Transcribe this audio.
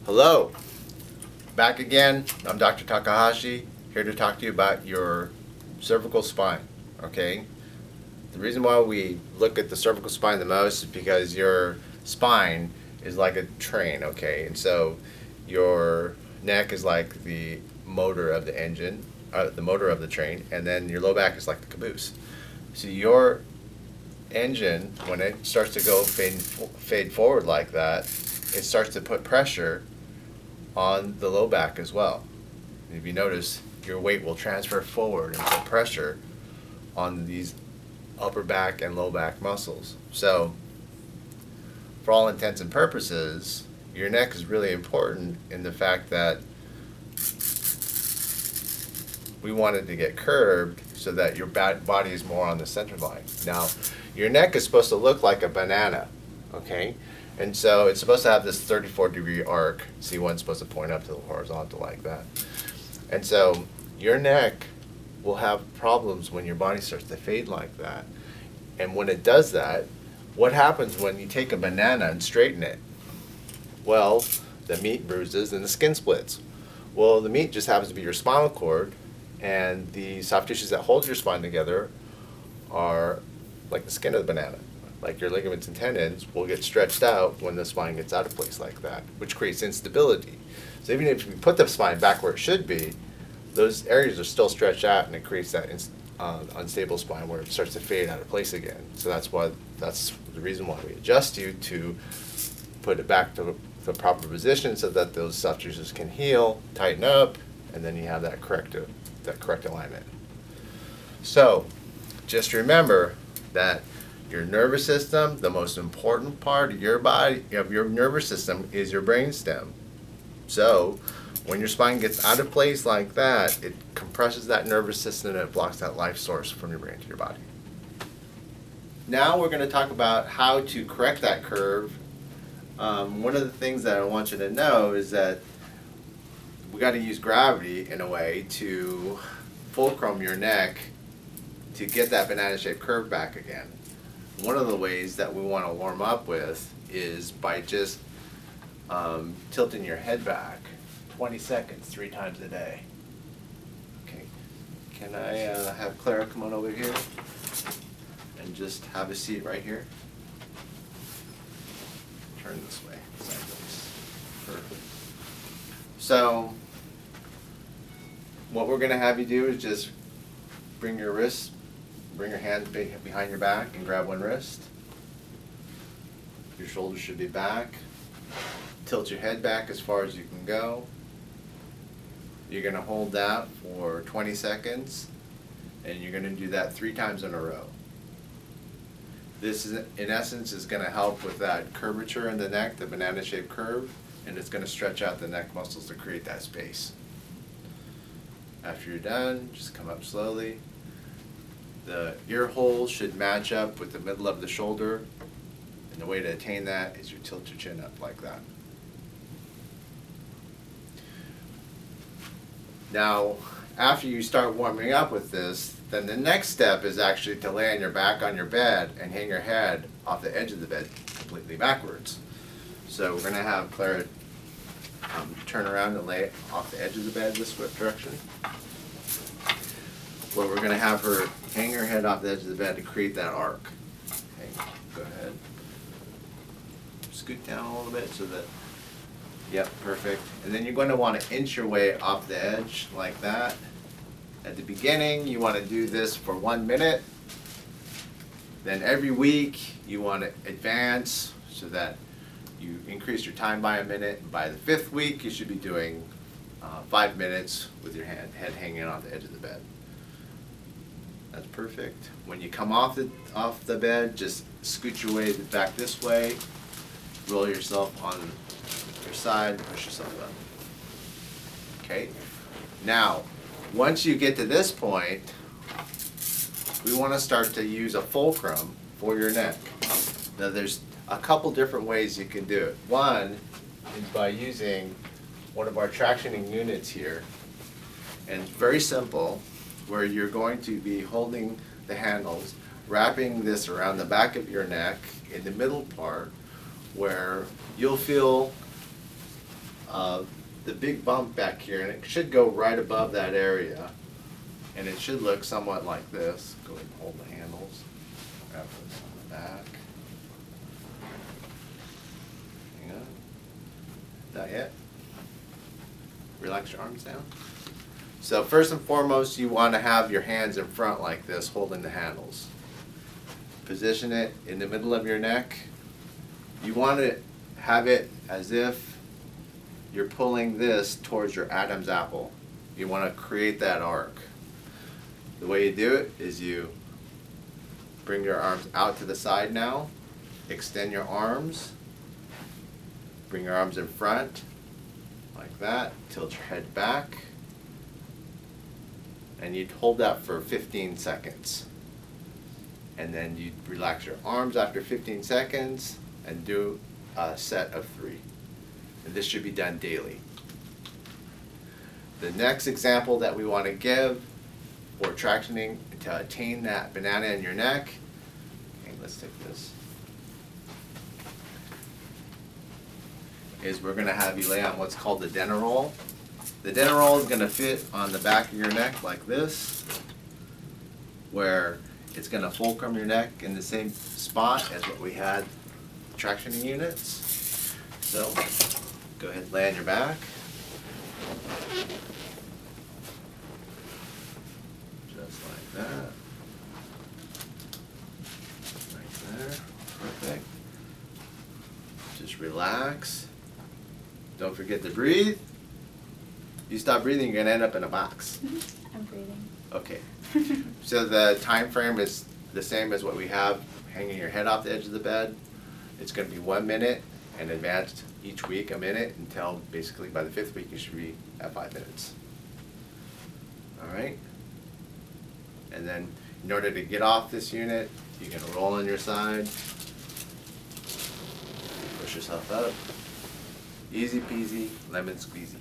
Hello, back again. I'm Dr. Takahashi, here to talk to you about your cervical spine, okay? The reason why we look at the cervical spine the most is because your spine is like a train, okay? And so your neck is like the motor of the engine, the motor of the train, and then your low back is like the caboose. So your engine, when it starts to go fade forward like that, it starts to put pressure on the low back as well. If you notice, your weight will transfer forward and put pressure on these upper back and low back muscles. So, for all intents and purposes, your neck is really important in the fact that we want it to get curved so that your body is more on the center line. Now, your neck is supposed to look like a banana, okay? And so it's supposed to have this 34-degree arc. See, one's supposed to point up to the horizontal like that. And so your neck will have problems when your body starts to fade like that. And when it does that, what happens when you take a banana and straighten it? Well, the meat bruises and the skin splits. Well, the meat just happens to be your spinal cord, and the soft tissues that hold your spine together are like the skin of the banana. Like your ligaments and tendons will get stretched out when the spine gets out of place like that, which creates instability. So even if you put the spine back where it should be, those areas are still stretched out, and it creates that unstable spine where it starts to fade out of place again. So that's the reason why we adjust you to put it back to the proper position so that those soft tissues can heal, tighten up, and then you have that correct alignment. So just remember that your nervous system, the most important part of your body, of your nervous system, is your brainstem. So when your spine gets out of place like that, it compresses that nervous system and it blocks that life source from your brain to your body. Now we're going to talk about how to correct that curve. One of the things that I want you to know is that we got to use gravity in a way to fulcrum your neck to get that banana-shaped curve back again. One of the ways that we want to warm up with is by just tilting your head back 20 seconds 3 times a day. Okay, can I have Clara come on over here and just have a seat right here? Turn this way, sideways. Perfect. So, what we're going to have you do is just bring your hands behind your back and grab one wrist. Your shoulders should be back. Tilt your head back as far as you can go. You're going to hold that for 20 seconds, and you're going to do that 3 times in a row. This, in essence, is going to help with that curvature in the neck, the banana-shaped curve, and it's going to stretch out the neck muscles to create that space. After you're done, just come up slowly. The ear hole should match up with the middle of the shoulder, and the way to attain that is you tilt your chin up like that. Now, after you start warming up with this, then the next step is actually to lay on your back on your bed and hang your head off the edge of the bed completely backwards. So we're going to have Clara turn around and lay off the edge of the bed this direction. Where we're going to have her hang her head off the edge of the bed to create that arc. Okay, go ahead. Scoot down a little bit so that, yep, perfect. And then you're going to want to inch your way off the edge like that. At the beginning, you want to do this for 1 minute. Then every week, you want to advance so that you increase your time by a minute. And by the 5th week, you should be doing 5 minutes with your head hanging off the edge of the bed. That's perfect. When you come off the bed, just scoot your way back this way, roll yourself on your side, push yourself up. Okay? Now, once you get to this point, we want to start to use a fulcrum for your neck. Now, there's a couple different ways you can do it. One is by using one of our tractioning units here, and it's very simple, where you're going to be holding the handles, wrapping this around the back of your neck in the middle part, where you'll feel of the big bump back here, and it should go right above that area. And it should look somewhat like this. Go ahead and hold the handles. Grab this on the back. Hang on. Not yet. Relax your arms down. So first and foremost, you want to have your hands in front like this, holding the handles. Position it in the middle of your neck. You want to have it as if you're pulling this towards your Adam's apple. You want to create that arc. The way you do it is you bring your arms out to the side now, extend your arms, bring your arms in front, like that, tilt your head back, and you'd hold that for 15 seconds. And then you'd relax your arms after 15 seconds and do a set of 3. And this should be done daily. The next example that we want to give for tractioning to attain that banana in your neck, okay, let's take this, is we're going to have you lay on what's called the dinner roll. The dinner roll is going to fit on the back of your neck like this, where it's going to fulcrum your neck in the same spot as what we had tractioning units. So go ahead and lay on your back. Just like that. Right there. Perfect. Just relax. Don't forget to breathe. You stop breathing, you're going to end up in a box. I'm breathing. Okay. So the time frame is the same as what we have hanging your head off the edge of the bed. It's going to be 1 minute and advanced each week a minute until basically by the 5th week you should be at 5 minutes. All right. And then in order to get off this unit, you can roll on your side, push yourself up. Easy peasy, lemon squeezy.